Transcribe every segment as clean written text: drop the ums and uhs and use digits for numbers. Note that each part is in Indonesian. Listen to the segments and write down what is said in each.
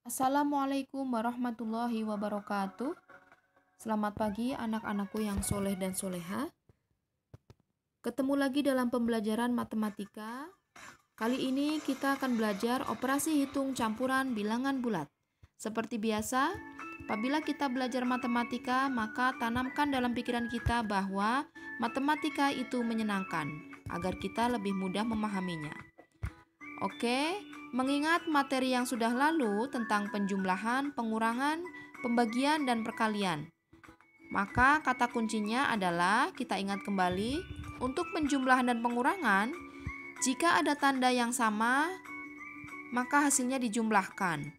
Assalamualaikum warahmatullahi wabarakatuh. Selamat pagi anak-anakku yang soleh dan soleha. Ketemu lagi dalam pembelajaran matematika. Kali ini kita akan belajar operasi hitung campuran bilangan bulat. Seperti biasa, apabila kita belajar matematika, maka tanamkan dalam pikiran kita bahwa matematika itu menyenangkan, agar kita lebih mudah memahaminya. Oke, mengingat materi yang sudah lalu tentang penjumlahan, pengurangan, pembagian, dan perkalian, maka kata kuncinya adalah kita ingat kembali untuk penjumlahan dan pengurangan. Jika ada tanda yang sama, maka hasilnya dijumlahkan.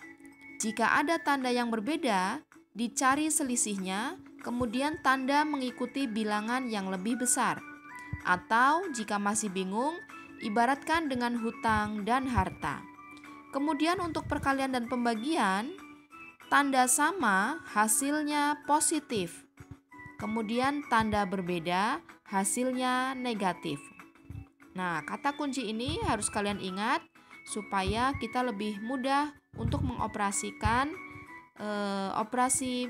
Jika ada tanda yang berbeda, dicari selisihnya, kemudian tanda mengikuti bilangan yang lebih besar. Atau jika masih bingung, ibaratkan dengan hutang dan harta. Kemudian untuk perkalian dan pembagian, tanda sama hasilnya positif. Kemudian tanda berbeda hasilnya negatif. Nah, kata kunci ini harus kalian ingat supaya kita lebih mudah untuk mengoperasikan operasi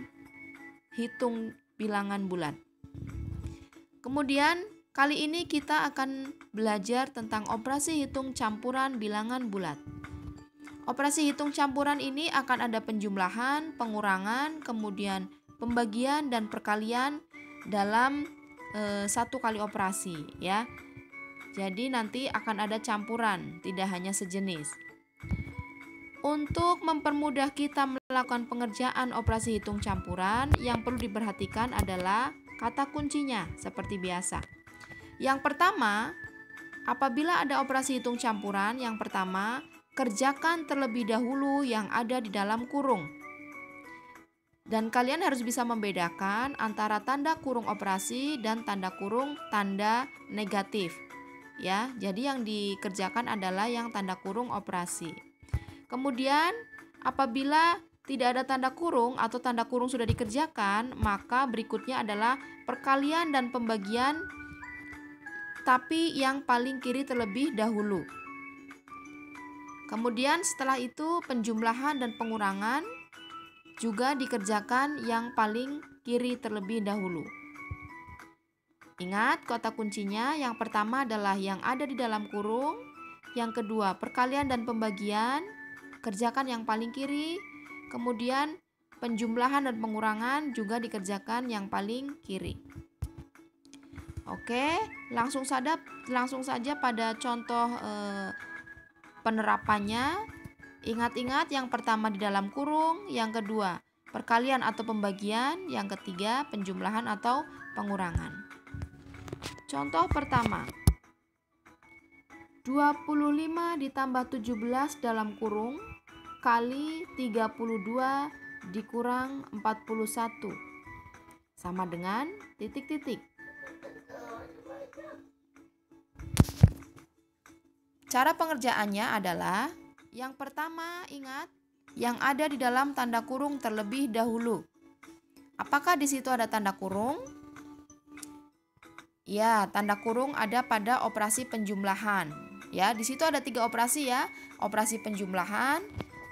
hitung bilangan bulat. Kemudian kali ini kita akan belajar tentang operasi hitung campuran bilangan bulat. Operasi hitung campuran ini akan ada penjumlahan, pengurangan, kemudian pembagian dan perkalian dalam satu kali operasi ya. Jadi nanti akan ada campuran, tidak hanya sejenis. Untuk mempermudah kita melakukan pengerjaan operasi hitung campuran, yang perlu diperhatikan adalah kata kuncinya seperti biasa. Yang pertama, apabila ada operasi hitung campuran, yang pertama, kerjakan terlebih dahulu yang ada di dalam kurung. Dan kalian harus bisa membedakan antara tanda kurung operasi dan tanda kurung tanda negatif. Ya, jadi yang dikerjakan adalah yang tanda kurung operasi. Kemudian, apabila tidak ada tanda kurung atau tanda kurung sudah dikerjakan, maka berikutnya adalah perkalian dan pembagian, tapi yang paling kiri terlebih dahulu. Kemudian setelah itu penjumlahan dan pengurangan juga dikerjakan yang paling kiri terlebih dahulu. Ingat kata kuncinya, yang pertama adalah yang ada di dalam kurung, yang kedua perkalian dan pembagian, kerjakan yang paling kiri, kemudian penjumlahan dan pengurangan juga dikerjakan yang paling kiri. Oke, langsung saja pada contoh penerapannya. Ingat-ingat, yang pertama di dalam kurung, yang kedua perkalian atau pembagian, yang ketiga penjumlahan atau pengurangan. Contoh pertama, 25 ditambah 17 dalam kurung kali 32 dikurang 41 sama dengan titik-titik. Cara pengerjaannya adalah yang pertama, ingat yang ada di dalam tanda kurung terlebih dahulu. Apakah di situ ada tanda kurung? Ya, tanda kurung ada pada operasi penjumlahan. Ya, di situ ada 3 operasi ya. Operasi penjumlahan,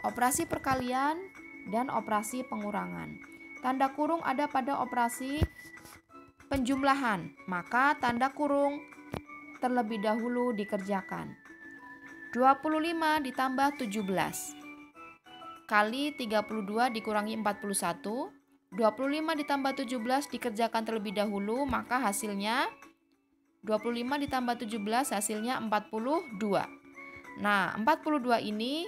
operasi perkalian, dan operasi pengurangan. Tanda kurung ada pada operasi penjumlahan, maka tanda kurung terlebih dahulu dikerjakan. 25 ditambah 17 kali 32 dikurangi 41. 25 ditambah 17 dikerjakan terlebih dahulu, maka hasilnya 25 ditambah 17 hasilnya 42. Nah, 42 ini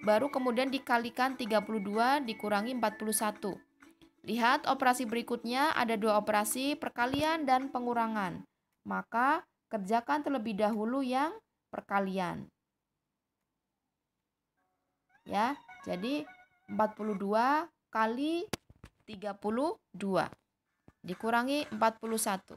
baru kemudian dikalikan 32 dikurangi 41. Lihat operasi berikutnya, ada 2 operasi perkalian dan pengurangan. Maka kerjakan terlebih dahulu yang perkalian. Ya, jadi 42 kali 32 dikurangi 41.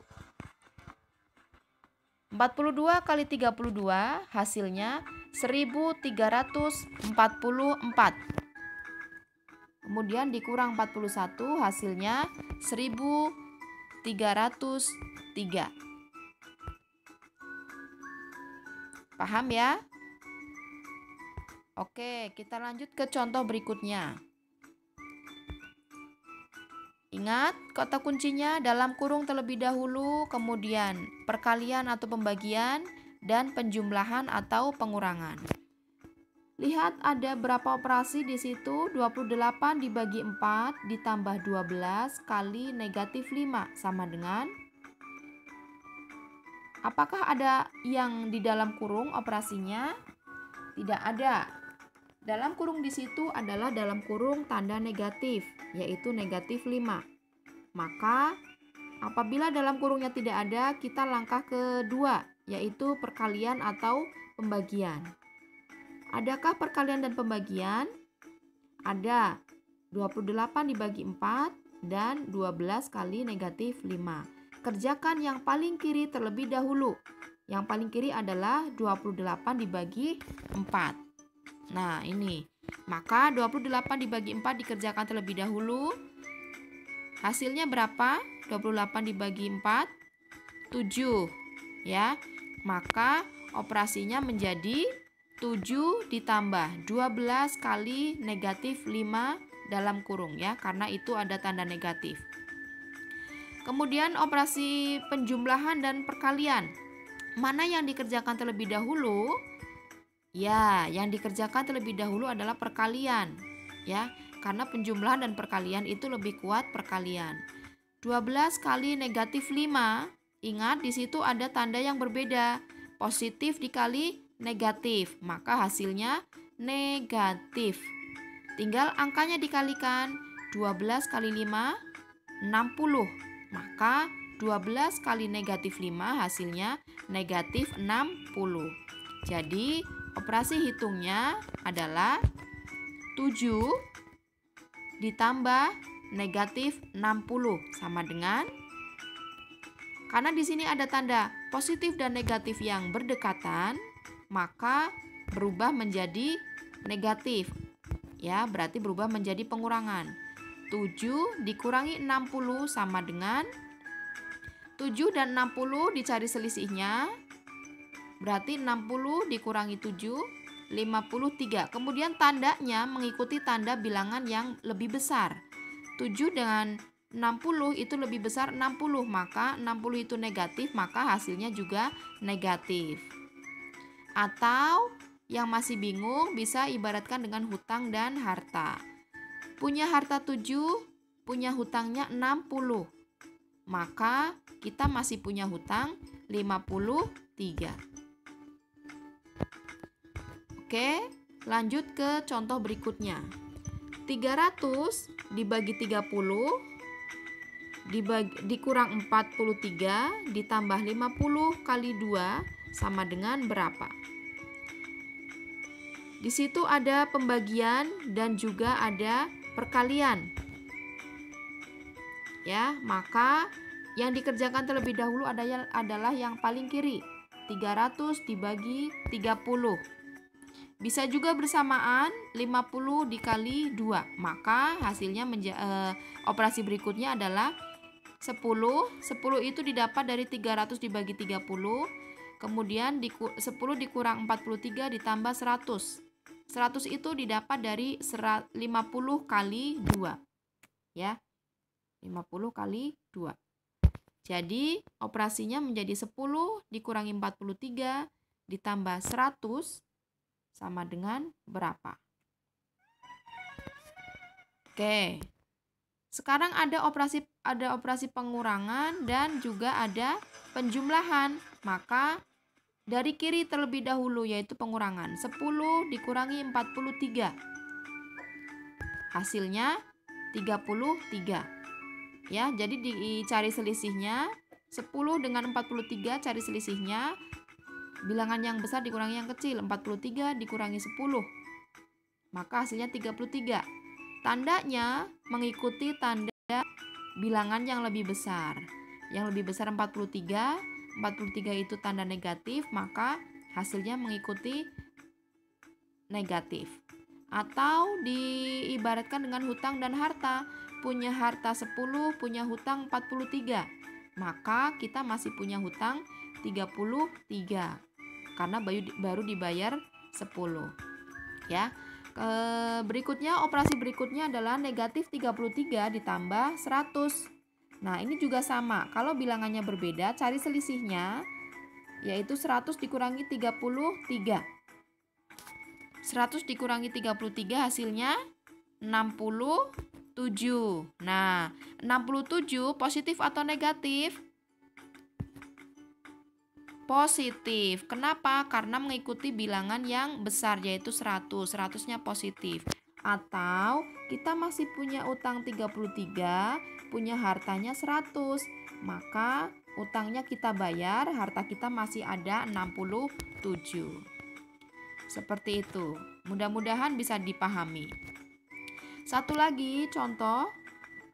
42 kali 32 hasilnya 1344. Kemudian dikurang 41 hasilnya 1303. Paham ya? Oke, kita lanjut ke contoh berikutnya. Ingat, kata kuncinya dalam kurung terlebih dahulu, kemudian perkalian atau pembagian, dan penjumlahan atau pengurangan. Lihat ada berapa operasi di situ, 28 dibagi 4 ditambah 12 kali negatif 5 sama dengan, apakah ada yang di dalam kurung operasinya? Tidak ada. Dalam kurung di situ adalah dalam kurung tanda negatif, yaitu negatif 5. Maka apabila dalam kurungnya tidak ada, kita langkah kedua, yaitu perkalian atau pembagian. Adakah perkalian dan pembagian? Ada. 28 dibagi 4 dan 12 kali negatif 5. Kerjakan yang paling kiri terlebih dahulu. Yang paling kiri adalah 28 dibagi 4. Nah, ini. Maka 28 dibagi 4 dikerjakan terlebih dahulu. Hasilnya berapa? 28 dibagi 4, 7. Ya. Maka operasinya menjadi 7 ditambah 12 kali negatif 5 dalam kurung ya, karena itu ada tanda negatif. Kemudian operasi penjumlahan dan perkalian. Mana yang dikerjakan terlebih dahulu? Ya, yang dikerjakan terlebih dahulu adalah perkalian ya, karena penjumlahan dan perkalian itu lebih kuat perkalian. 12 kali negatif 5, ingat di situ ada tanda yang berbeda. Positif dikali negatif, maka hasilnya negatif. Tinggal angkanya dikalikan, 12 kali 5, 60. Maka 12 kali negatif 5 hasilnya negatif 60. Jadi operasi hitungnya adalah 7 ditambah negatif 60 sama dengan, karena di sini ada tanda positif dan negatif yang berdekatan, maka berubah menjadi negatif. Ya, berarti berubah menjadi pengurangan. 7 dikurangi 60 sama dengan 7 dan 60 dicari selisihnya. Berarti 60 dikurangi 7, 53. Kemudian tandanya mengikuti tanda bilangan yang lebih besar. 7 dengan 60 itu lebih besar 60, maka 60 itu negatif, maka hasilnya juga negatif. Atau yang masih bingung bisa ibaratkan dengan hutang dan harta. Punya harta 7, punya hutangnya 60. Maka kita masih punya hutang 53. Oke, lanjut ke contoh berikutnya. 300 dibagi 30 dikurang 43 ditambah 50 kali 2 sama dengan berapa? Di situ ada pembagian dan juga ada perkalian. Ya, maka yang dikerjakan terlebih dahulu adalah yang paling kiri. 300 dibagi 30. Bisa juga bersamaan 50 dikali 2. Maka hasilnya operasi berikutnya adalah 10. 10 itu didapat dari 300 dibagi 30. Kemudian 10 dikurang 43 ditambah 100. 100 itu didapat dari 50 kali 2. Ya. 50 kali 2. Jadi operasinya menjadi 10 dikurangi 43 ditambah 100 sama dengan berapa? Oke. Sekarang ada operasi pengurangan dan juga ada penjumlahan. Maka dari kiri terlebih dahulu yaitu pengurangan. 10 dikurangi 43. Hasilnya 33. Ya, jadi dicari selisihnya. 10 dengan 43 cari selisihnya. Bilangan yang besar dikurangi yang kecil. 43 dikurangi 10. Maka hasilnya 33. Tandanya mengikuti tanda bilangan yang lebih besar. Yang lebih besar 43. 43 itu tanda negatif, maka hasilnya mengikuti negatif. Atau diibaratkan dengan hutang dan harta. Punya harta 10, punya hutang 43. Maka kita masih punya hutang 33. Karena baru dibayar 10. Ya. Berikutnya, operasi berikutnya adalah negatif 33 ditambah 100. Nah, ini juga sama. Kalau bilangannya berbeda, cari selisihnya, yaitu 100 dikurangi 33. 100 dikurangi 33 hasilnya 67. Nah, 67 positif atau negatif? Positif. Kenapa? Karena mengikuti bilangan yang besar, yaitu 100. 100-nya positif. Atau kita masih punya utang 33, punya hartanya 100. Maka utangnya kita bayar, harta kita masih ada 67. Seperti itu. Mudah-mudahan bisa dipahami. Satu lagi contoh,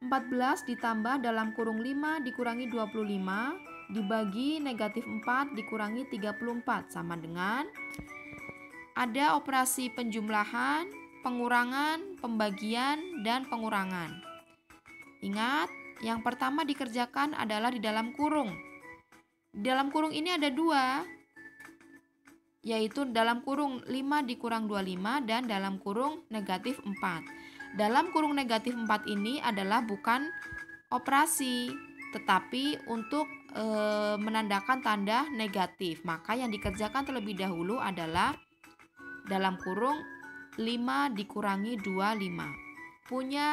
14 ditambah dalam kurung 5 dikurangi 25 dibagi negatif 4 dikurangi 34 sama dengan ada operasi penjumlahan, pengurangan, pembagian, dan pengurangan. Ingat, yang pertama dikerjakan adalah di dalam kurung. Di dalam kurung ini ada dua, yaitu dalam kurung 5 dikurang 25 dan dalam kurung negatif 4. Dalam kurung negatif 4 ini adalah bukan operasi, tetapi untuk menandakan tanda negatif. Maka yang dikerjakan terlebih dahulu adalah dalam kurung 5 dikurangi 25. Punya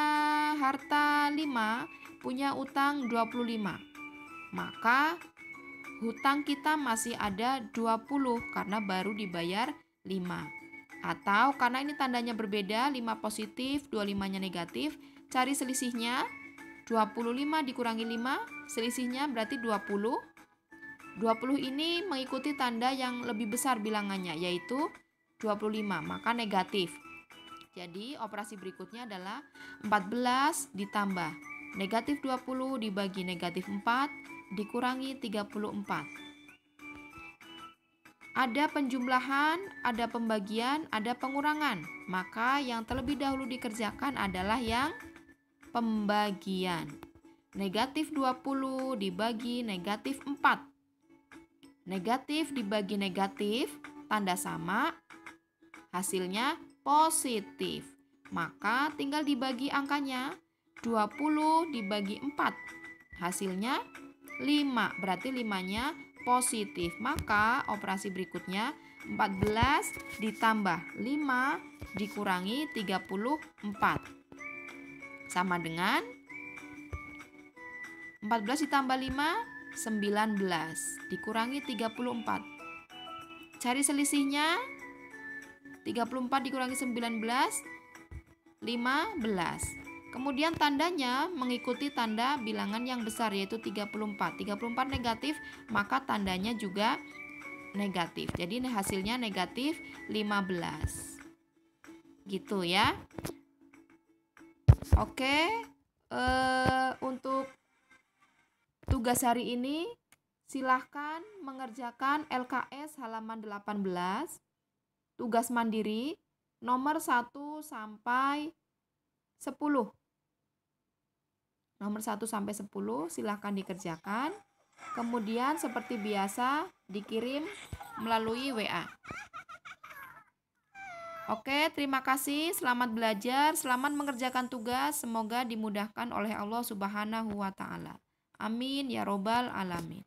harta 5, punya utang 25. Maka hutang kita masih ada 20 karena baru dibayar 5. Atau karena ini tandanya berbeda, 5 positif, 25-nya negatif, cari selisihnya. 25 dikurangi 5, selisihnya berarti 20. 20 ini mengikuti tanda yang lebih besar bilangannya, yaitu 25, maka negatif. Jadi operasi berikutnya adalah 14 ditambah negatif 20 dibagi negatif 4 dikurangi 34. Ada penjumlahan, ada pembagian, ada pengurangan. Maka yang terlebih dahulu dikerjakan adalah yang pembagian. Negatif 20 dibagi negatif 4. Negatif dibagi negatif, tanda sama, hasilnya positif. Maka tinggal dibagi angkanya, 20 dibagi 4, hasilnya 5, berarti 5-nya positif. Maka operasi berikutnya 14 ditambah 5 dikurangi 34. Sama dengan 14 ditambah 5, 19 dikurangi 34. Cari selisihnya, 34 dikurangi 19, 15. Kemudian tandanya mengikuti tanda bilangan yang besar, yaitu 34. 34 negatif, maka tandanya juga negatif. Jadi hasilnya negatif 15. Gitu ya. Oke, untuk tugas hari ini silahkan mengerjakan LKS halaman 18, tugas mandiri nomor 1 sampai 10. Nomor 1 sampai 10 silahkan dikerjakan. Kemudian seperti biasa dikirim melalui WA. Oke, terima kasih. Selamat belajar, selamat mengerjakan tugas. Semoga dimudahkan oleh Allah Subhanahu wa Ta'ala. Amin ya robbal alamin.